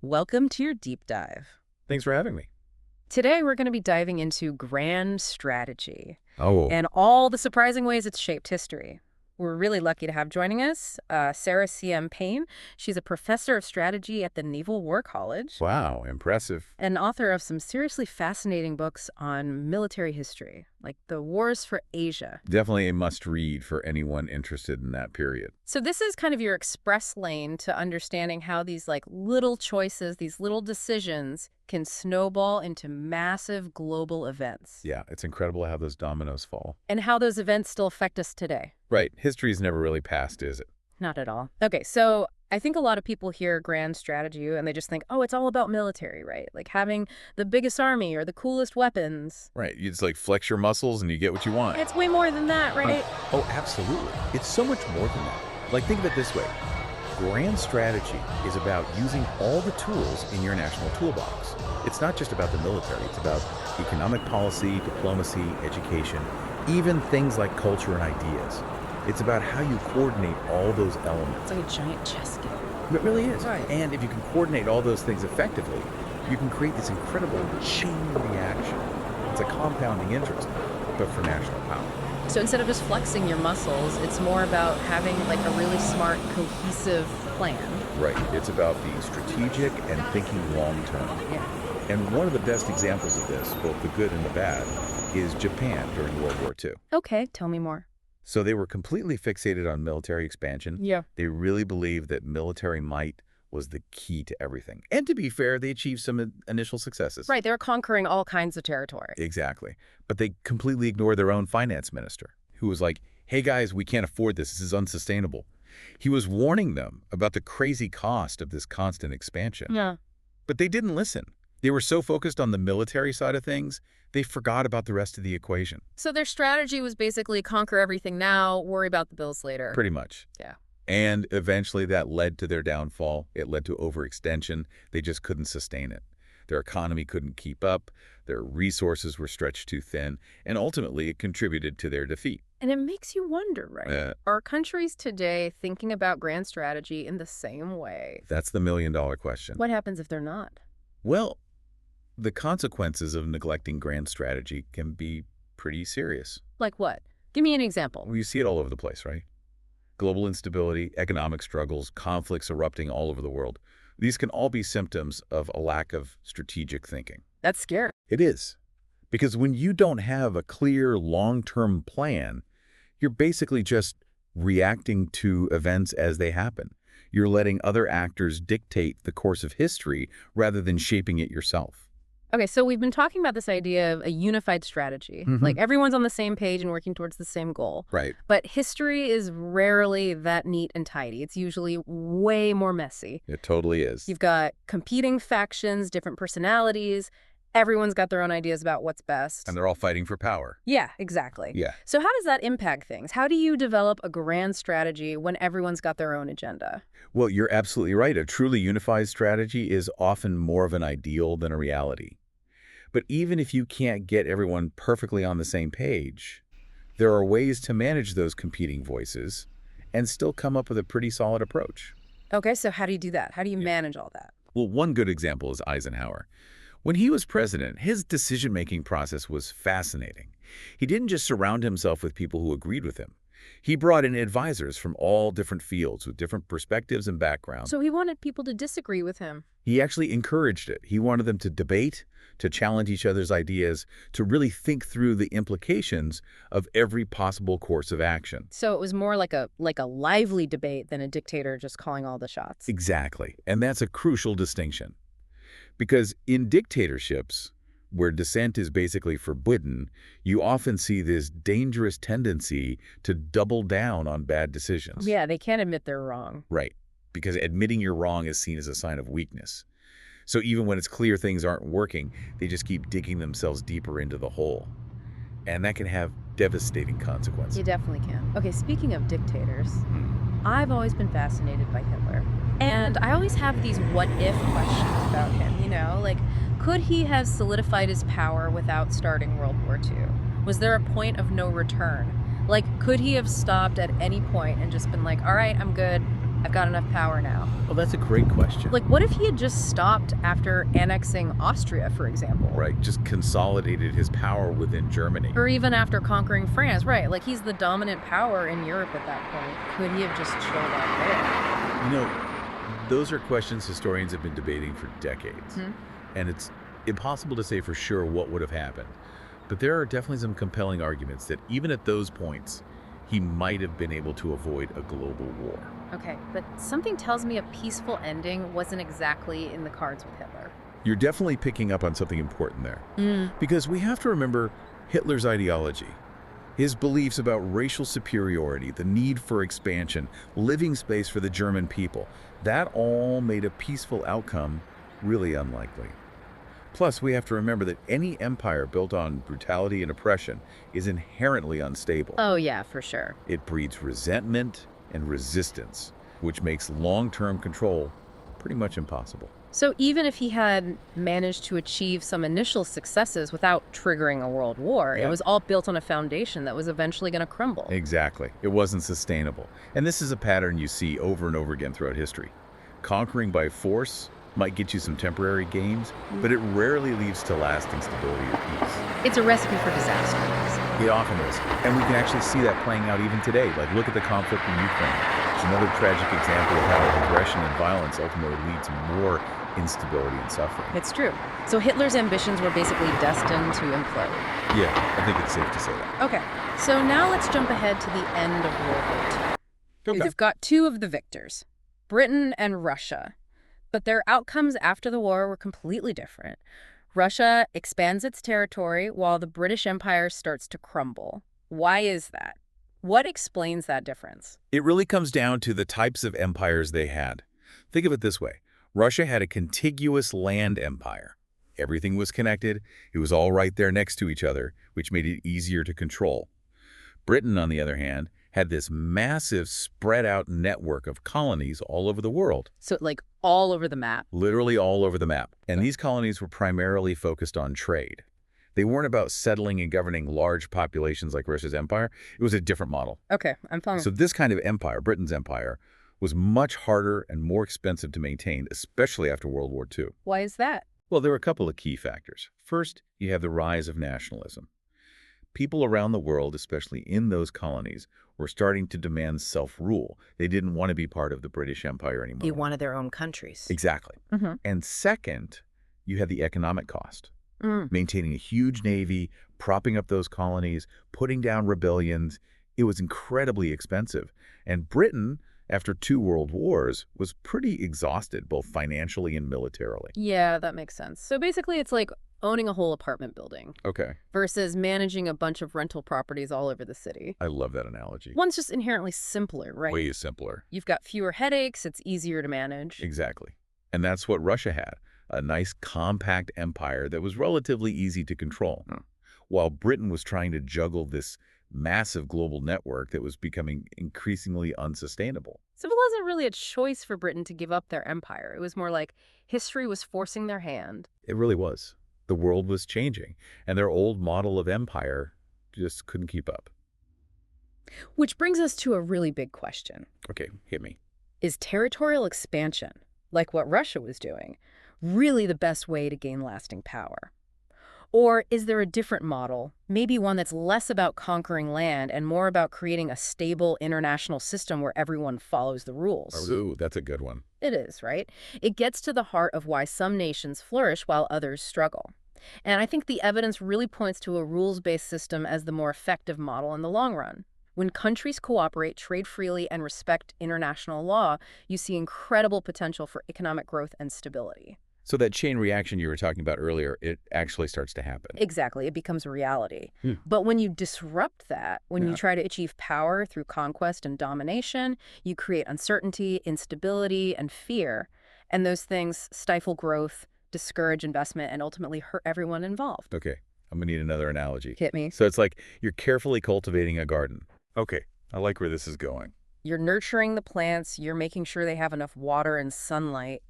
Welcome to your deep dive. Thanks for having me. Today, we're going to be diving into grand strategy Oh, and all the surprising ways it's shaped history. We're really lucky to have joining us Sarah C.M. Paine. She's a professor of strategy at the Naval War College wow, impressive. and author of some seriously fascinating books on military history, like The Wars for Asia. Definitely a must-read for anyone interested in that period. So this is kind of your express lane to understanding how these little choices, these little decisions can snowball into massive global events Yeah, it's incredible how those dominoes fall. and how those events still affect us today. Right, history's never really passed, is it? Not at all. Okay, so I think a lot of people hear grand strategy and they just think, oh, it's all about military, right? Like having the biggest army or the coolest weapons. Right, you just flex your muscles and you get what you want. It's way more than that, right? Oh, absolutely. It's so much more than that. Think of it this way. Grand strategy is about using all the tools in your national toolbox. It's not just about the military. It's about economic policy, diplomacy, education, even things like culture and ideas. It's about how you coordinate all those elements. It's like a giant chess game. It really is. Right. And if you can coordinate all those things effectively, you can create this incredible chain reaction. It's a compounding interest, but for national power. So instead of just flexing your muscles, it's more about having a really smart, cohesive plan. Right. It's about being strategic and thinking long term. Yeah. And one of the best examples of this, both the good and the bad, is Japan during World War II. Okay, tell me more. So they were completely fixated on military expansion. Yeah. They really believed that military might was the key to everything. And to be fair, they achieved some initial successes. Right, they were conquering all kinds of territory. Exactly. But they completely ignored their own finance minister, who was like, hey guys, we can't afford this. This is unsustainable. He was warning them about the crazy cost of this constant expansion. Yeah. But they didn't listen. They were so focused on the military side of things, they forgot about the rest of the equation. So their strategy was basically conquer everything now, worry about the bills later. Pretty much. Yeah. And eventually that led to their downfall. It led to overextension. They just couldn't sustain it. Their economy couldn't keep up. Their resources were stretched too thin. And ultimately, it contributed to their defeat. And it makes you wonder, right? Are countries today thinking about grand strategy in the same way? That's the million-dollar question. What happens if they're not? Well, the consequences of neglecting grand strategy can be pretty serious. Like what? Give me an example. Well, you see it all over the place, right? Global instability, economic struggles, conflicts erupting all over the world. These can all be symptoms of a lack of strategic thinking. That's scary. It is. Because when you don't have a clear long-term plan, you're basically just reacting to events as they happen. You're letting other actors dictate the course of history rather than shaping it yourself. Okay, so we've been talking about this idea of a unified strategy. Like everyone's on the same page and working towards the same goal. Right. But history is rarely that neat and tidy. It's usually way more messy. It totally is. You've got competing factions, different personalities. Everyone's got their own ideas about what's best. And they're all fighting for power. Yeah, exactly. Yeah. So how does that impact things? How do you develop a grand strategy when everyone's got their own agenda? Well, you're absolutely right. A truly unified strategy is often more of an ideal than a reality. But even if you can't get everyone perfectly on the same page, there are ways to manage those competing voices and still come up with a pretty solid approach. Okay, so how do you do that? How do you manage all that? Well, one good example is Eisenhower. When he was president, his decision-making process was fascinating. He didn't just surround himself with people who agreed with him. He brought in advisors from all different fields with different perspectives and backgrounds. So he wanted people to disagree with him. He actually encouraged it. He wanted them to debate, to challenge each other's ideas, to really think through the implications of every possible course of action. So it was more like a lively debate than a dictator just calling all the shots. Exactly. And that's a crucial distinction. Because in dictatorships, where dissent is basically forbidden, you often see this dangerous tendency to double down on bad decisions. Yeah, they can't admit they're wrong. Right. Because admitting you're wrong is seen as a sign of weakness. So even when it's clear things aren't working, they just keep digging themselves deeper into the hole. And that can have devastating consequences. You definitely can. Okay, speaking of dictators, I've always been fascinated by Hitler. And I always have these what-if questions about him, could he have solidified his power without starting World War II? Was there a point of no return? Could he have stopped at any point and just been like, all right, I'm good, I've got enough power now. Well, that's a great question. Like, what if he had just stopped after annexing Austria, for example? Right, just consolidated his power within Germany. Or even after conquering France, right? Like, he's the dominant power in Europe at that point. Could he have just chilled out You know, those are questions historians have been debating for decades. there? And it's impossible to say for sure what would have happened. But there are definitely some compelling arguments that even at those points, he might have been able to avoid a global war. Okay, but something tells me a peaceful ending wasn't exactly in the cards with Hitler. You're definitely picking up on something important there. Because we have to remember Hitler's ideology. His beliefs about racial superiority, the need for expansion, living space for the German people, that all made a peaceful outcome really unlikely. Plus, we have to remember that any empire built on brutality and oppression is inherently unstable. Oh, yeah, for sure. It breeds resentment and resistance, which makes long-term control pretty much impossible. So even if he had managed to achieve some initial successes without triggering a world war, Yeah. it was all built on a foundation that was eventually going to crumble. Exactly. It wasn't sustainable. And this is a pattern you see over and over again throughout history. Conquering by force might get you some temporary gains, but it rarely leads to lasting stability or peace. It's a recipe for disaster. It often is. And we can actually see that playing out even today. Like, look at the conflict in Ukraine. It's another tragic example of how aggression and violence ultimately lead to more instability and suffering. It's true. So Hitler's ambitions were basically destined to implode. Yeah, I think it's safe to say that. Okay, so now let's jump ahead to the end of World War II. We've got two of the victors, Britain and Russia. But their outcomes after the war were completely different. Russia expands its territory while the British Empire starts to crumble. Why is that? What explains that difference? It really comes down to the types of empires they had. Think of it this way. Russia had a contiguous land empire. Everything was connected. It was all right there next to each other, which made it easier to control. Britain, on the other hand, had this massive spread-out network of colonies all over the world. So, like, all over the map. Literally all over the map. And these colonies were primarily focused on trade. They weren't about settling and governing large populations like Russia's empire. It was a different model. Okay, I'm following. So this kind of empire, Britain's empire, was much harder and more expensive to maintain, especially after World War II. Why is that? Well, there were a couple of key factors. First, you have the rise of nationalism. People around the world, especially in those colonies, were starting to demand self-rule. They didn't want to be part of the British Empire anymore. They wanted their own countries. Exactly. And second, you had the economic cost. Maintaining a huge navy, propping up those colonies, putting down rebellions, it was incredibly expensive. And Britain, after 2 world wars, was pretty exhausted, both financially and militarily. Yeah, that makes sense. So basically it's like owning a whole apartment building Okay. versus managing a bunch of rental properties all over the city. I love that analogy. One's just inherently simpler, right? Way simpler. You've got fewer headaches, it's easier to manage. Exactly. And that's what Russia had, a nice compact empire that was relatively easy to control. While Britain was trying to juggle this massive global network that was becoming increasingly unsustainable. So it wasn't really a choice for Britain to give up their empire. It was more like history was forcing their hand. It really was. The world was changing, and their old model of empire just couldn't keep up. Which brings us to a really big question. Okay, hit me. Is territorial expansion, like what Russia was doing, really the best way to gain lasting power? Or is there a different model, maybe one that's less about conquering land and more about creating a stable international system where everyone follows the rules? Ooh, that's a good one. It is, right? It gets to the heart of why some nations flourish while others struggle. And I think the evidence really points to a rules-based system as the more effective model in the long run. When countries cooperate, trade freely, and respect international law, you see incredible potential for economic growth and stability. So that chain reaction you were talking about earlier, it actually starts to happen. Exactly. It becomes a reality. But when you disrupt that, when you try to achieve power through conquest and domination, you create uncertainty, instability, and fear. And those things stifle growth, discourage investment, and ultimately hurt everyone involved. Okay, I'm gonna need another analogy. Hit me. So it's like you're carefully cultivating a garden. Okay, I like where this is going. You're nurturing the plants, you're making sure they have enough water and sunlight.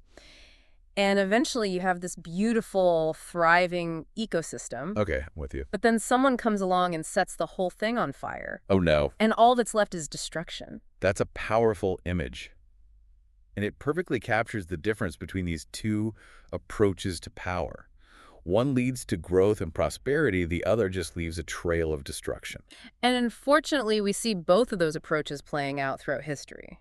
And eventually you have this beautiful, thriving ecosystem. Okay, I'm with you. But then someone comes along and sets the whole thing on fire. Oh no, And all that's left is destruction. that's a powerful image. And it perfectly captures the difference between these two approaches to power. One leads to growth and prosperity, the other just leaves a trail of destruction. And unfortunately, we see both of those approaches playing out throughout history.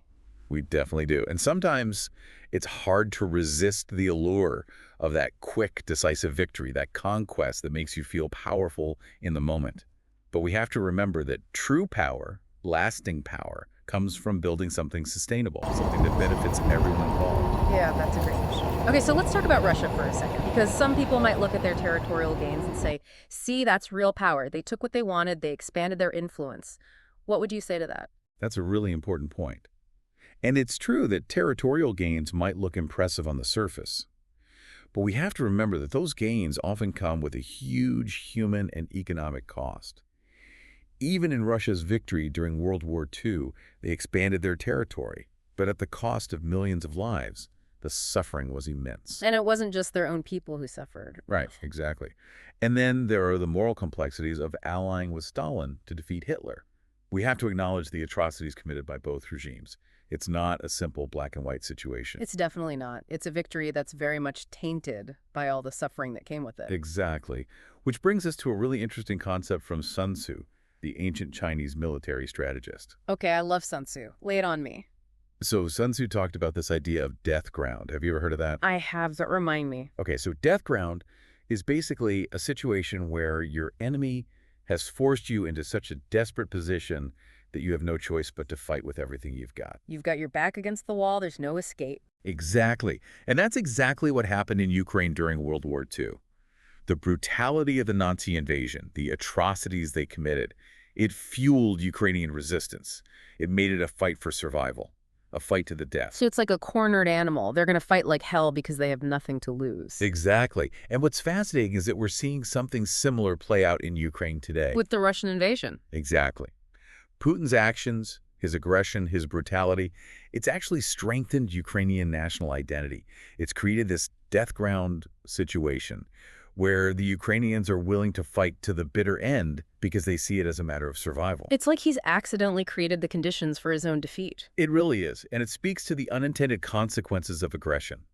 We definitely do. And sometimes it's hard to resist the allure of that quick, decisive victory, that conquest that makes you feel powerful in the moment. But we have to remember that true power, lasting power, comes from building something sustainable, something that benefits everyone involved. Yeah, that's a great question. Okay, so let's talk about Russia for a second, because some people might look at their territorial gains and say, see, that's real power. They took what they wanted, they expanded their influence. What would you say to that? That's a really important point. And it's true that territorial gains might look impressive on the surface. But we have to remember that those gains often come with a huge human and economic cost. Even in Russia's victory during World War II, they expanded their territory, but at the cost of millions of lives. The suffering was immense. And it wasn't just their own people who suffered. Right, exactly. And then there are the moral complexities of allying with Stalin to defeat Hitler. We have to acknowledge the atrocities committed by both regimes. It's not a simple black and white situation. It's definitely not. It's a victory that's very much tainted by all the suffering that came with it. Exactly. Which brings us to a really interesting concept from Sun Tzu, the ancient Chinese military strategist. Okay, I love Sun Tzu. Lay it on me. So Sun Tzu talked about this idea of death ground. Have you ever heard of that? I have, but remind me. Okay, so death ground is basically a situation where your enemy has forced you into such a desperate position that you have no choice but to fight with everything you've got. You've got your back against the wall, there's no escape. Exactly. And that's exactly what happened in Ukraine during World War II. The brutality of the Nazi invasion, the atrocities they committed, it fueled Ukrainian resistance. It made it a fight for survival, a fight to the death. So it's like a cornered animal. They're going to fight like hell because they have nothing to lose. Exactly. And what's fascinating is that we're seeing something similar play out in Ukraine today. With the Russian invasion. Exactly. Putin's actions, his aggression, his brutality, it's actually strengthened Ukrainian national identity. It's created this death ground situation where the Ukrainians are willing to fight to the bitter end because they see it as a matter of survival. It's like he's accidentally created the conditions for his own defeat. It really is, and it speaks to the unintended consequences of aggression.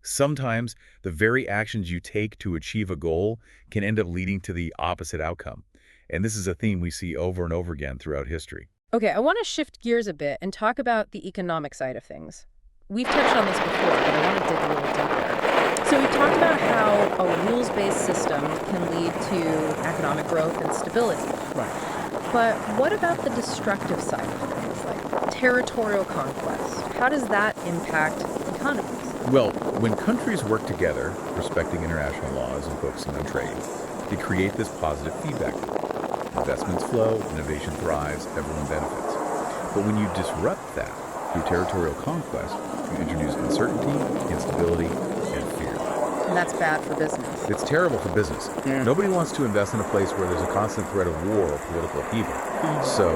Sometimes the very actions you take to achieve a goal can end up leading to the opposite outcome. And this is a theme we see over and over again throughout history. Okay, I want to shift gears a bit and talk about the economic side of things. We've touched on this before, but I want to dig a little deeper. So we've talked about how a rules-based system can lead to economic growth and stability. Right. But what about the destructive side of things, like territorial conquest? How does that impact economies? Well, when countries work together, respecting international laws and focusing on trade, they create this positive feedback loop. Investments flow, innovation thrives, everyone benefits. But when you disrupt that through territorial conquest, you introduce uncertainty, instability, and fear. And that's bad for business. It's terrible for business. Yeah. Nobody wants to invest in a place where there's a constant threat of war or political upheaval. So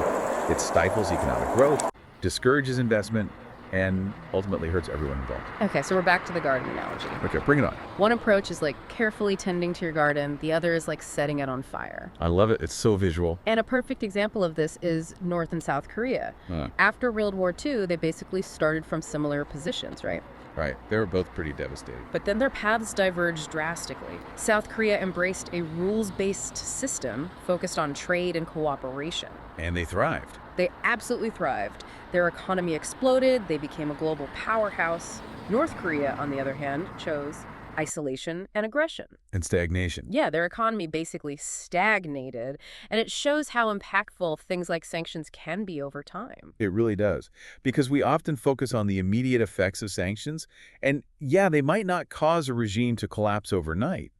it stifles economic growth, discourages investment, and ultimately hurts everyone involved. Okay, so we're back to the garden analogy. Okay, bring it on. One approach is like carefully tending to your garden. The other is like setting it on fire. I love it. It's so visual. And a perfect example of this is North and South Korea. After World War II, they basically started from similar positions, right? Right. They were both pretty devastating. But then their paths diverged drastically. South Korea embraced a rules-based system focused on trade and cooperation. And they thrived. They absolutely thrived. Their economy exploded. They became a global powerhouse. North Korea, on the other hand, chose isolation and aggression. And stagnation. Yeah, their economy basically stagnated, and it shows how impactful things like sanctions can be over time. It really does. Because we often focus on the immediate effects of sanctions, and yeah, they might not cause a regime to collapse overnight,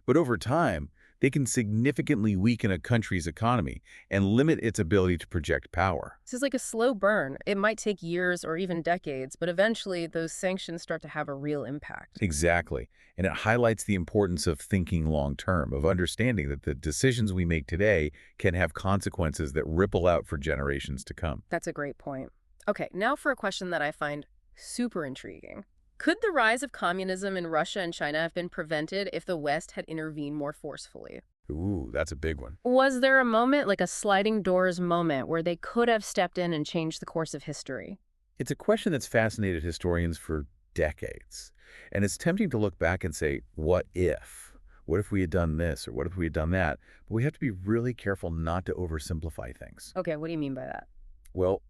but over time, they can significantly weaken a country's economy and limit its ability to project power. This is like a slow burn. It might take years or even decades, but eventually those sanctions start to have a real impact. Exactly. And it highlights the importance of thinking long-term, of understanding that the decisions we make today can have consequences that ripple out for generations to come. That's a great point. Okay, now for a question that I find super intriguing. Could the rise of communism in Russia and China have been prevented if the West had intervened more forcefully? Ooh, that's a big one. Was there a moment, like a sliding doors moment, where they could have stepped in and changed the course of history? It's a question that's fascinated historians for decades. And it's tempting to look back and say, what if? What if we had done this or what if we had done that? But we have to be really careful not to oversimplify things. Okay, what do you mean by that? Well,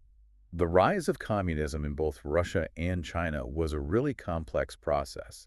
the rise of communism in both Russia and China was a really complex process.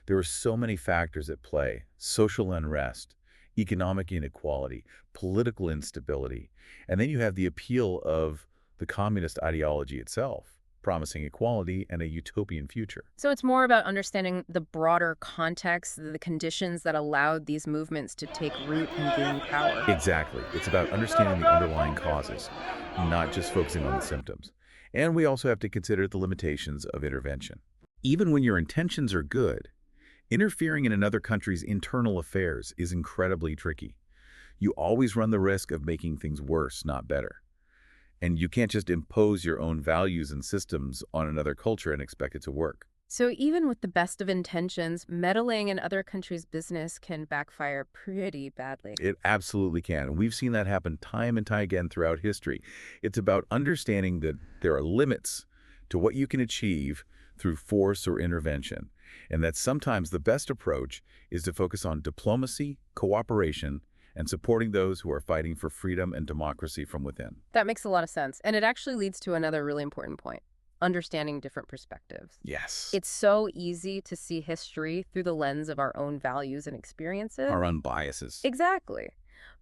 There were so many factors at play: social unrest, economic inequality, political instability, and then you have the appeal of the communist ideology itself, promising equality and a utopian future. So it's more about understanding the broader context, the conditions that allowed these movements to take root and gain power. Exactly. It's about understanding the underlying causes, not just focusing on the symptoms. And we also have to consider the limitations of intervention. Even when your intentions are good, interfering in another country's internal affairs is incredibly tricky. You always run the risk of making things worse, not better. And you can't just impose your own values and systems on another culture and expect it to work. So even with the best of intentions, meddling in other countries' business can backfire pretty badly. It absolutely can. And we've seen that happen time and time again throughout history. It's about understanding that there are limits to what you can achieve through force or intervention, and that sometimes the best approach is to focus on diplomacy, cooperation, and supporting those who are fighting for freedom and democracy from within. That makes a lot of sense. And it actually leads to another really important point: understanding different perspectives. Yes. It's so easy to see history through the lens of our own values and experiences. Our own biases. Exactly.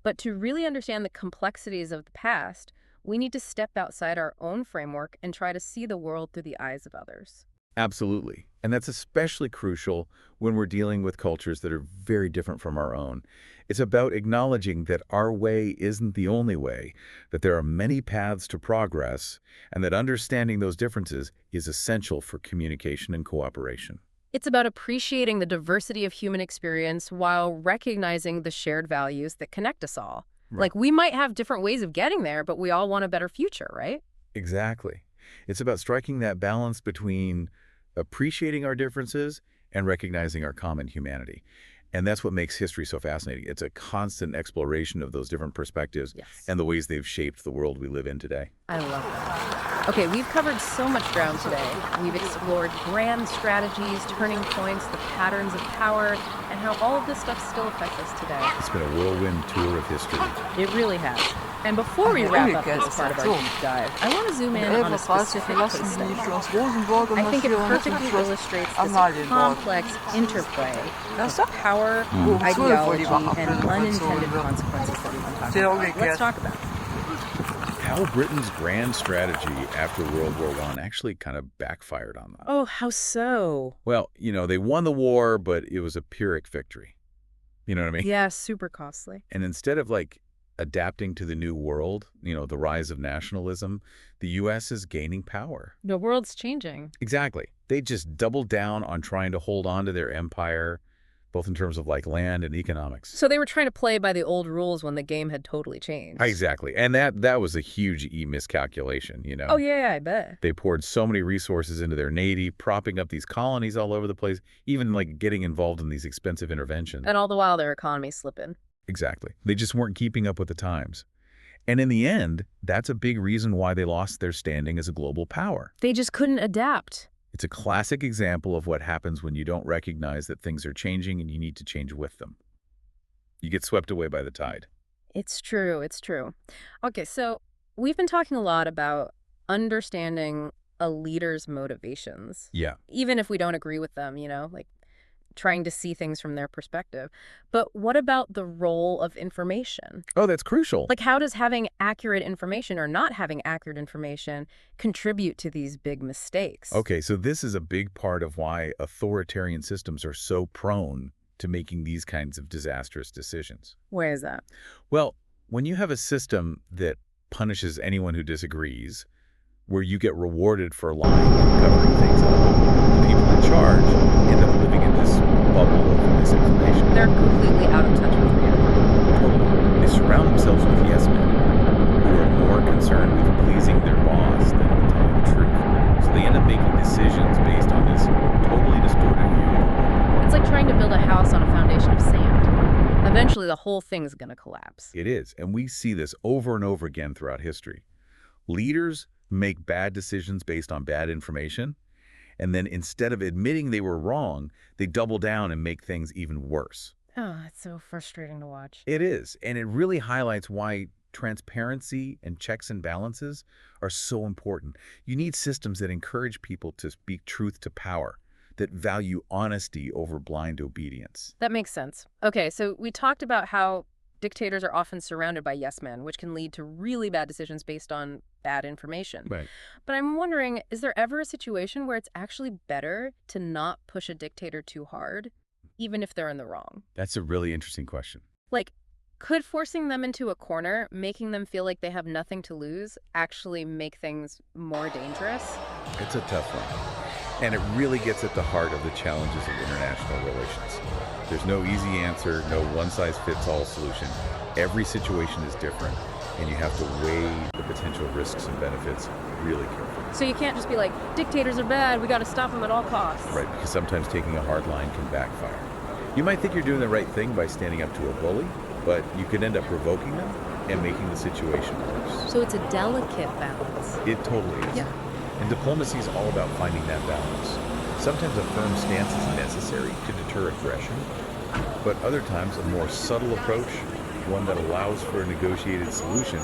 But to really understand the complexities of the past, we need to step outside our own framework and try to see the world through the eyes of others. Absolutely. And that's especially crucial when we're dealing with cultures that are very different from our own. It's about acknowledging that our way isn't the only way, that there are many paths to progress, and that understanding those differences is essential for communication and cooperation. It's about appreciating the diversity of human experience while recognizing the shared values that connect us all. Right. Like, we might have different ways of getting there, but we all want a better future, right? Exactly. It's about striking that balance between appreciating our differences and recognizing our common humanity. And that's what makes history so fascinating. It's a constant exploration of those different perspectives Yes. and the ways they've shaped the world we live in today. I love that. Okay, we've covered so much ground today. We've explored grand strategies, turning points, the patterns of power, and how all of this stuff still affects us today. It's been a whirlwind tour of history. It really has. And before we wrap up this part of our deep dive, I want to zoom in on a specific case study. I think it perfectly illustrates this complex interplay of power, ideology, and unintended consequences that we've been talking about. Let's talk about it. How Britain's grand strategy after World War I actually kind of backfired on them. Oh, how so? Well, they won the war, but it was a Pyrrhic victory. You know what I mean? Yeah, super costly. And instead of adapting to the new world, the rise of nationalism, the U.S. is gaining power. The world's changing. Exactly. They just doubled down on trying to hold on to their empire, both in terms of land and economics. So they were trying to play by the old rules when the game had totally changed. Exactly. And that was a huge miscalculation, Oh, yeah, I bet. They poured so many resources into their navy, propping up these colonies all over the place, even getting involved in these expensive interventions. And all the while their economy's slipping. Exactly. They just weren't keeping up with the times. And in the end, that's a big reason why they lost their standing as a global power. They just couldn't adapt. It's a classic example of what happens when you don't recognize that things are changing and you need to change with them. You get swept away by the tide. It's true. It's true. Okay, so we've been talking a lot about understanding a leader's motivations. Yeah. Even if we don't agree with them, trying to see things from their perspective. But what about the role of information? Oh, that's crucial. How does having accurate information or not having accurate information contribute to these big mistakes? Okay, so this is a big part of why authoritarian systems are so prone to making these kinds of disastrous decisions. Where is that? Well, when you have a system that punishes anyone who disagrees, where you get rewarded for lying and covering things up, the people in charge end up living in this bubble of misinformation. They're completely out of touch with reality. Totally. They surround themselves with yes men who are more concerned with pleasing their boss than with telling the truth. So they end up making decisions based on this totally distorted view of the world. It's like trying to build a house on a foundation of sand. Eventually, the whole thing's going to collapse. It is, and we see this over and over again throughout history. Leaders make bad decisions based on bad information, and then instead of admitting they were wrong, they double down and make things even worse. Oh, it's so frustrating to watch. It is, and it really highlights why transparency and checks and balances are so important. You need systems that encourage people to speak truth to power, that value honesty over blind obedience. That makes sense. Okay, so we talked about how dictators are often surrounded by yes men, which can lead to really bad decisions based on bad information. Right. But I'm wondering, is there ever a situation where it's actually better to not push a dictator too hard, even if they're in the wrong? That's a really interesting question. Like, could forcing them into a corner, making them feel like they have nothing to lose, actually make things more dangerous? It's a tough one. And it really gets at the heart of the challenges of international relations. There's no easy answer, no one-size-fits-all solution. Every situation is different, and you have to weigh the potential risks and benefits really carefully. So you can't just be like, dictators are bad, we got to stop them at all costs. Right, because sometimes taking a hard line can backfire. You might think you're doing the right thing by standing up to a bully, but you could end up provoking them and making the situation worse. So it's a delicate balance. It totally is. Yeah. And diplomacy is all about finding that balance. Sometimes a firm stance is necessary to deter aggression, but other times a more subtle approach, one that allows for a negotiated solution,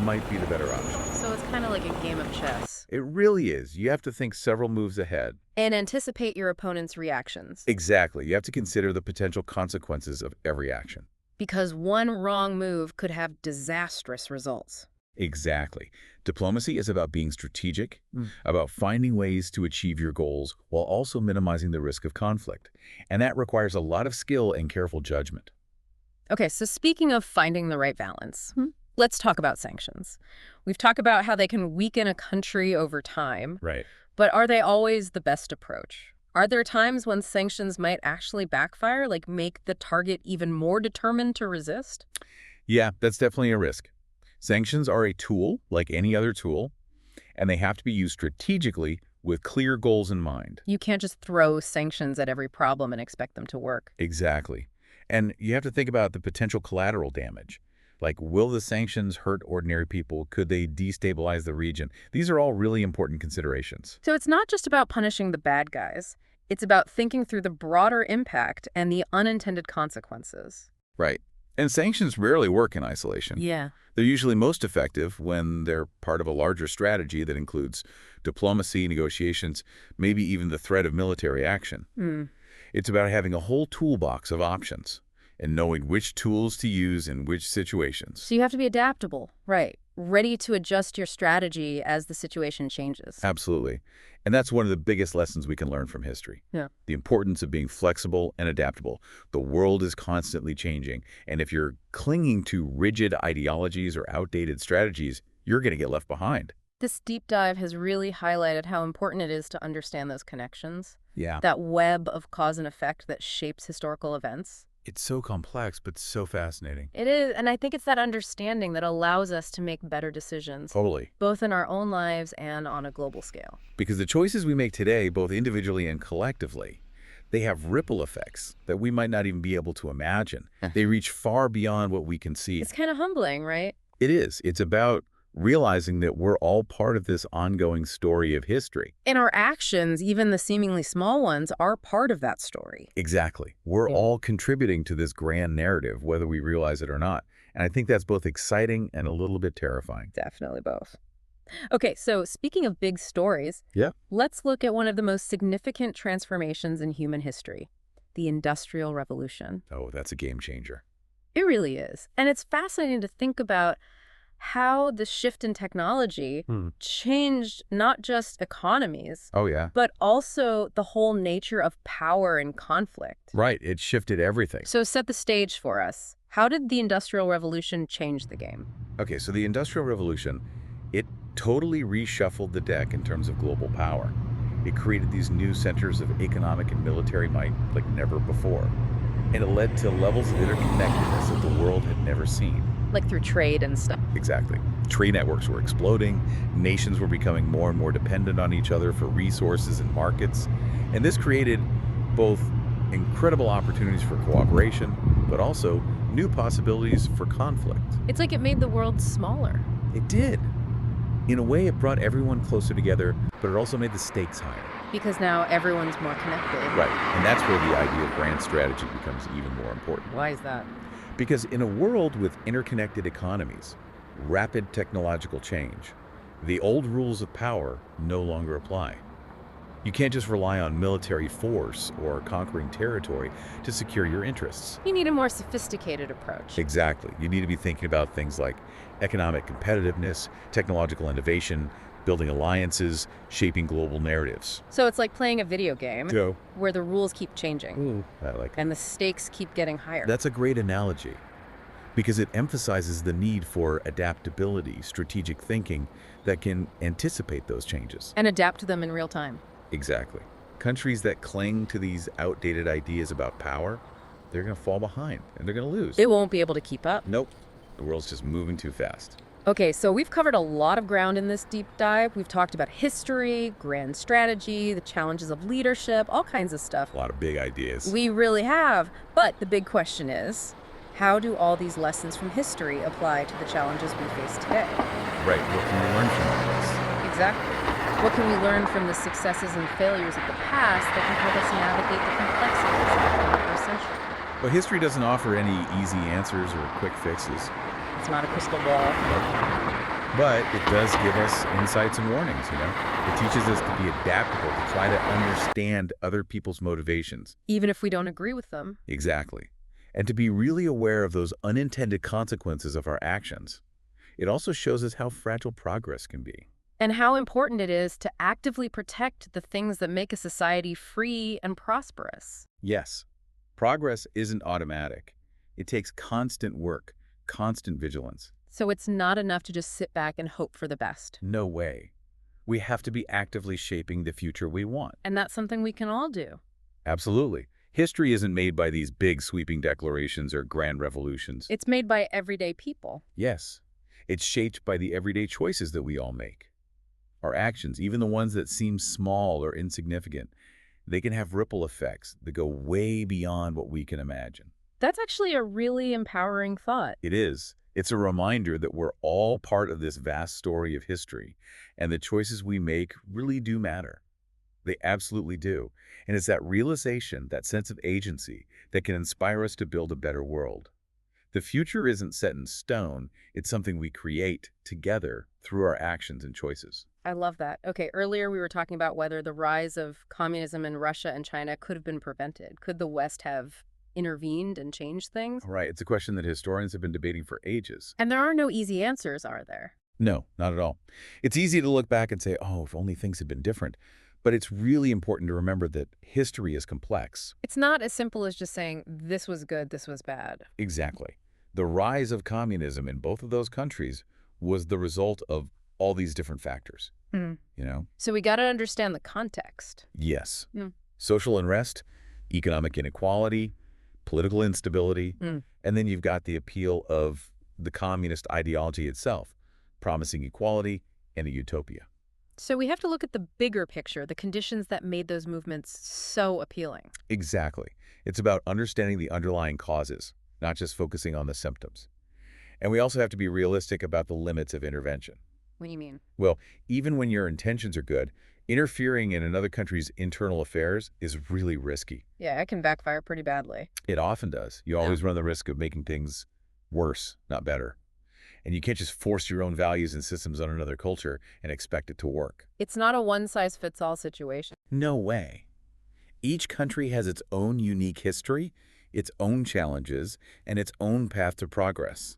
might be the better option. So it's kind of like a game of chess. It really is. You have to think several moves ahead. And anticipate your opponent's reactions. Exactly. You have to consider the potential consequences of every action. Because one wrong move could have disastrous results. Exactly. Diplomacy is about being strategic, about finding ways to achieve your goals while also minimizing the risk of conflict. And that requires a lot of skill and careful judgment. Okay, so speaking of finding the right balance, let's talk about sanctions. We've talked about how they can weaken a country over time. Right. But are they always the best approach? Are there times when sanctions might actually backfire, like make the target even more determined to resist? Yeah, that's definitely a risk. Sanctions are a tool, like any other tool, and they have to be used strategically with clear goals in mind. You can't just throw sanctions at every problem and expect them to work. Exactly. And you have to think about the potential collateral damage. Like, will the sanctions hurt ordinary people? Could they destabilize the region? These are all really important considerations. So it's not just about punishing the bad guys. It's about thinking through the broader impact and the unintended consequences. Right. And sanctions rarely work in isolation. Yeah. They're usually most effective when they're part of a larger strategy that includes diplomacy, negotiations, maybe even the threat of military action. It's about having a whole toolbox of options and knowing which tools to use in which situations. So you have to be adaptable, right? Ready to adjust your strategy as the situation changes. Absolutely. And that's one of the biggest lessons we can learn from history. Yeah. The importance of being flexible and adaptable. The world is constantly changing, and if you're clinging to rigid ideologies or outdated strategies, you're going to get left behind. This deep dive has really highlighted how important it is to understand those connections. Yeah. That web of cause and effect that shapes historical events. It's so complex, but so fascinating. It is, and I think it's that understanding that allows us to make better decisions. Totally. Both in our own lives and on a global scale. Because the choices we make today, both individually and collectively, they have ripple effects that we might not even be able to imagine. They reach far beyond what we can see. It's kind of humbling, right? It is. It's about realizing that we're all part of this ongoing story of history. And our actions, even the seemingly small ones, are part of that story. Exactly. We're all contributing to this grand narrative, whether we realize it or not. And I think that's both exciting and a little bit terrifying. Definitely both. Okay, so speaking of big stories, let's look at one of the most significant transformations in human history, the Industrial Revolution. Oh, that's a game changer. It really is. And it's fascinating to think about how the shift in technology changed not just economies, but also the whole nature of power and conflict. Right. It shifted everything. So set the stage for us. How did the Industrial Revolution change the game? Okay, so the Industrial Revolution, it totally reshuffled the deck in terms of global power. It created these new centers of economic and military might like never before. And it led to levels of interconnectedness that the world had never seen. Like through trade and stuff. Exactly. Trade networks were exploding. Nations were becoming more and more dependent on each other for resources and markets. And this created both incredible opportunities for cooperation, but also new possibilities for conflict. It's like it made the world smaller. It did. In a way, it brought everyone closer together, but it also made the stakes higher. Because now everyone's more connected. Right, and that's where the idea of grand strategy becomes even more important. Why is that? Because in a world with interconnected economies, rapid technological change, the old rules of power no longer apply. You can't just rely on military force or conquering territory to secure your interests. You need a more sophisticated approach. Exactly. You need to be thinking about things like economic competitiveness, technological innovation, building alliances, shaping global narratives. So it's like playing a video game So, where the rules keep changing I like and the stakes keep getting higher. That's a great analogy because it emphasizes the need for adaptability, strategic thinking that can anticipate those changes. And adapt to them in real time. Exactly. Countries that cling to these outdated ideas about power, they're going to fall behind and they're going to lose. It won't be able to keep up. Nope. The world's just moving too fast. Okay, so we've covered a lot of ground in this deep dive. We've talked about history, grand strategy, the challenges of leadership, all kinds of stuff. A lot of big ideas. We really have. But the big question is, how do all these lessons from history apply to the challenges we face today? Right. What can we learn from all this? Exactly. What can we learn from the successes and failures of the past that can help us navigate the complexities of the 21st century? Well, history doesn't offer any easy answers or quick fixes, It's not a crystal ball. but it does give us insights and warnings, It teaches us to be adaptable, to try to understand other people's motivations. Even if we don't agree with them. Exactly. And to be really aware of those unintended consequences of our actions. It also shows us how fragile progress can be. And how important it is to actively protect the things that make a society free and prosperous. Yes, progress isn't automatic. It takes constant work, constant vigilance. So it's not enough to just sit back and hope for the best. No way. We have to be actively shaping the future we want. And that's something we can all do. Absolutely. History isn't made by these big sweeping declarations or grand revolutions. It's made by everyday people. Yes, it's shaped by the everyday choices that we all make. Our actions, even the ones that seem small or insignificant, they can have ripple effects that go way beyond what we can imagine. That's actually a really empowering thought. It is. It's a reminder that we're all part of this vast story of history, and the choices we make really do matter. They absolutely do. And it's that realization, that sense of agency, that can inspire us to build a better world. The future isn't set in stone. It's something we create together through our actions and choices. I love that. Okay, earlier we were talking about whether the rise of communism in Russia and China could have been prevented. Could the West have intervened and changed things? Right. It's a question that historians have been debating for ages. And there are no easy answers, are there? No, not at all. It's easy to look back and say, oh, if only things had been different. But it's really important to remember that history is complex. It's not as simple as just saying, this was good, this was bad. Exactly. The rise of communism in both of those countries was the result of all these different factors, So we got to understand the context. Yes. Mm. Social unrest, economic inequality, political instability, and then you've got the appeal of the communist ideology itself, promising equality and a utopia. So we have to look at the bigger picture, the conditions that made those movements so appealing. Exactly. It's about understanding the underlying causes, not just focusing on the symptoms. And we also have to be realistic about the limits of intervention. What do you mean? Well, even when your intentions are good, interfering in another country's internal affairs is really risky. Yeah, it can backfire pretty badly. It often does. You always run the risk of making things worse, not better. And you can't just force your own values and systems on another culture and expect it to work. It's not a one-size-fits-all situation. No way. Each country has its own unique history, its own challenges, and its own path to progress.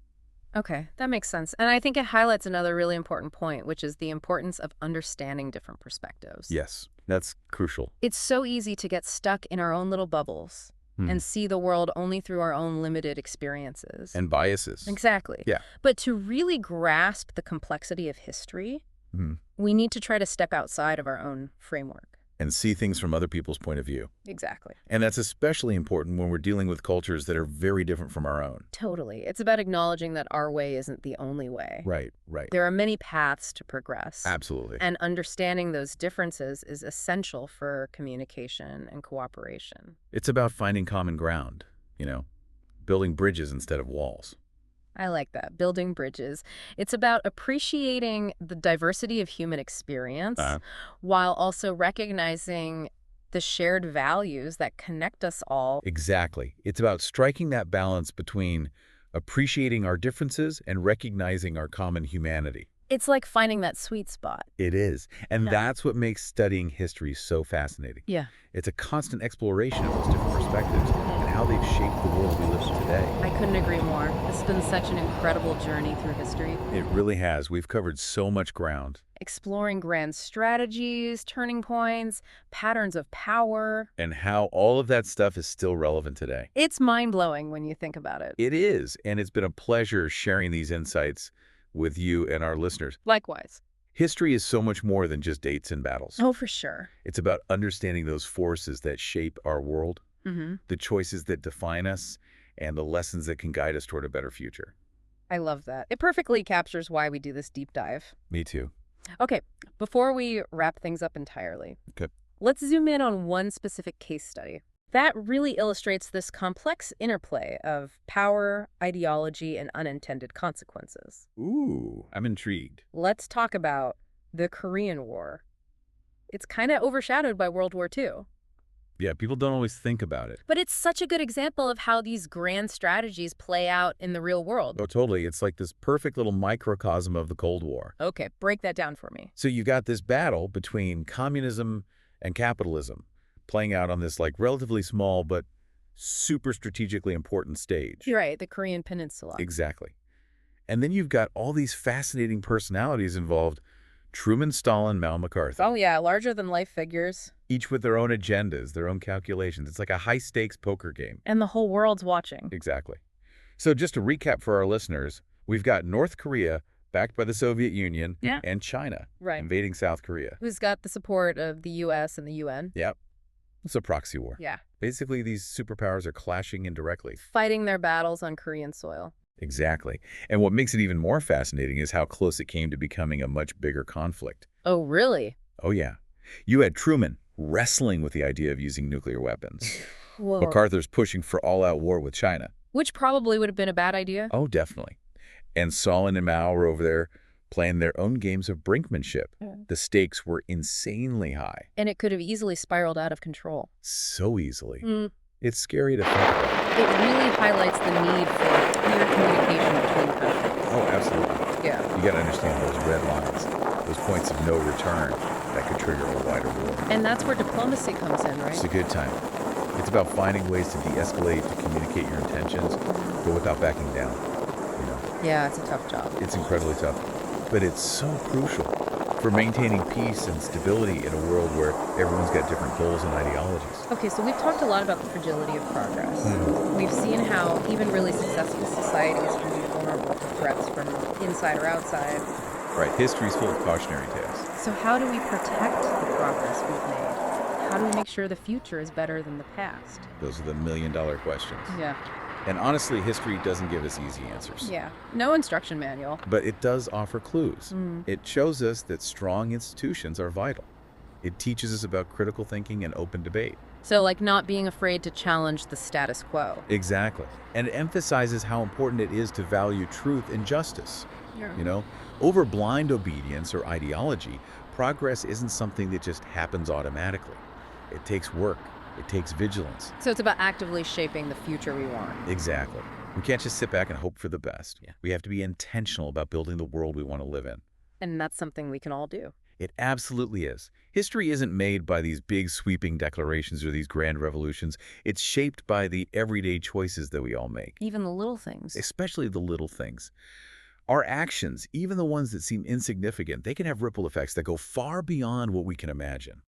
Okay, that makes sense. And I think it highlights another really important point, which is the importance of understanding different perspectives. Yes, that's crucial. It's so easy to get stuck in our own little bubbles and see the world only through our own limited experiences. And biases. Exactly. Yeah. But to really grasp the complexity of history, we need to try to step outside of our own framework. And see things from other people's point of view. Exactly. And that's especially important when we're dealing with cultures that are very different from our own. Totally. It's about acknowledging that our way isn't the only way. Right, right. There are many paths to progress. Absolutely. And understanding those differences is essential for communication and cooperation. It's about finding common ground, building bridges instead of walls. I like that. Building bridges. It's about appreciating the diversity of human experience Uh, while also recognizing the shared values that connect us all. exactly. It's about striking that balance between appreciating our differences and recognizing our common humanity. It's like finding that sweet spot. It is. And Yeah. that's what makes studying history so fascinating. Yeah. It's a constant exploration of those different perspectives and how they've shaped the world we live in today. I couldn't agree more. This has been such an incredible journey through history, It really has. We've covered so much ground. exploring grand strategies, turning points, patterns of power. And how all of that stuff is still relevant today. It's mind-blowing when you think about it. It is, and it's been a pleasure sharing these insights with you and our listeners. Likewise. History is so much more than just dates and battles. Oh, for sure. It's about understanding those forces that shape our world, Mm-hmm. the choices that define us, and the lessons that can guide us toward a better future. I love that. It perfectly captures why we do this deep dive. Me too. Okay, before we wrap things up entirely, Okay. let's zoom in on one specific case study. That really illustrates this complex interplay of power, ideology, and unintended consequences. Ooh, I'm intrigued. Let's talk about the Korean War. It's kind of overshadowed by World War II. Yeah, people don't always think about it. But it's such a good example of how these grand strategies play out in the real world. Oh, totally. It's like this perfect little microcosm of the Cold War. Okay, break that down for me. So you've got this battle between communism and capitalism playing out on this like relatively small but super strategically important stage. You're right, the Korean Peninsula. Exactly. And then you've got all these fascinating personalities involved. Truman, Stalin, Mal McCarthy. Oh yeah, larger-than-life figures. Each with their own agendas, their own calculations. It's like a high-stakes poker game. And the whole world's watching. Exactly. So just to recap for our listeners, we've got North Korea, backed by the Soviet Union, Yeah. and China, Right. invading South Korea. Who's got the support of the U.S. and the UN. Yep. It's a proxy war. Yeah. Basically, these superpowers are clashing indirectly. Fighting their battles on Korean soil. Exactly. And what makes it even more fascinating is how close it came to becoming a much bigger conflict. Oh, really? Oh, yeah. You had Truman wrestling with the idea of using nuclear weapons. Whoa. MacArthur's pushing for all-out war with China. Which probably would have been a bad idea. Oh, definitely. And Stalin and Mao were over there playing their own games of brinkmanship. Yeah. The stakes were insanely high. And it could have easily spiraled out of control. So easily. Mm. It's scary to think about. It really highlights the need for clear communication between countries. Oh, absolutely. Yeah. You got to understand those red lines, those points of no return that could trigger a wider war. And that's where diplomacy comes in, right? It's a good time. It's about finding ways to de-escalate, to communicate your intentions, but without backing down. You know, Yeah, it's a tough job. it's incredibly tough, but it's so crucial for maintaining peace and stability in a world where everyone's got different goals and ideologies. Okay, so we've talked a lot about the fragility of progress. We've seen how even really successful societies can be vulnerable to threats from inside or outside. Right, history's full of cautionary tales. So how do we protect the progress we've made? How do we make sure the future is better than the past? Those are the million-dollar questions. Yeah. And honestly, history doesn't give us easy answers. Yeah. No instruction manual. But it does offer clues. Mm. It shows us that strong institutions are vital. It teaches us about critical thinking and open debate. So, like, not being afraid to challenge the status quo. Exactly. And it emphasizes how important it is to value truth and justice. Yeah. You know, over blind obedience or ideology, progress isn't something that just happens automatically. It takes work. It takes vigilance. So it's about actively shaping the future we want. Exactly. We can't just sit back and hope for the best. Yeah. We have to be intentional about building the world we want to live in. And that's something we can all do. It absolutely is. History isn't made by these big sweeping declarations or these grand revolutions. It's shaped by the everyday choices that we all make, Even the little things. especially the little things. Our actions, even the ones that seem insignificant, they can have ripple effects that go far beyond what we can imagine.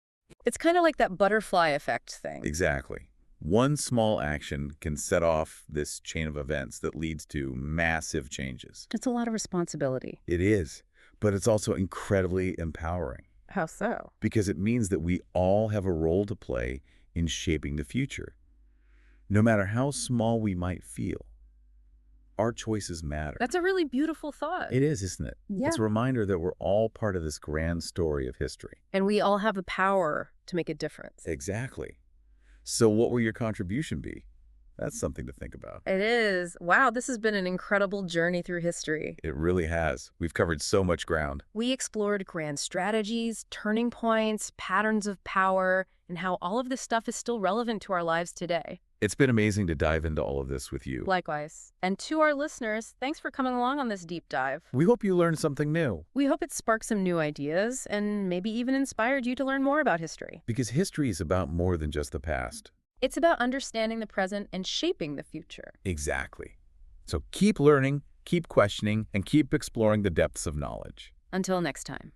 It's kind of like that butterfly effect thing. Exactly. One small action can set off this chain of events that leads to massive changes. It's a lot of responsibility. It is, but it's also incredibly empowering How so? because it means that we all have a role to play in shaping the future. No matter how small we might feel, our choices matter. That's a really beautiful thought. It is, isn't it? Yeah. It's a reminder that we're all part of this grand story of history. And we all have the power to make a difference. Exactly. So what will your contribution be? That's something to think about. It is. Wow, this has been an incredible journey through history. It really has. We've covered so much ground. We explored grand strategies, turning points, patterns of power, and how all of this stuff is still relevant to our lives today. It's been amazing to dive into all of this with you. Likewise. And to our listeners, thanks for coming along on this deep dive. We hope you learned something new. We hope it sparked some new ideas and maybe even inspired you to learn more about history. Because history is about more than just the past. It's about understanding the present and shaping the future. Exactly. So keep learning, keep questioning, and keep exploring the depths of knowledge. Until next time.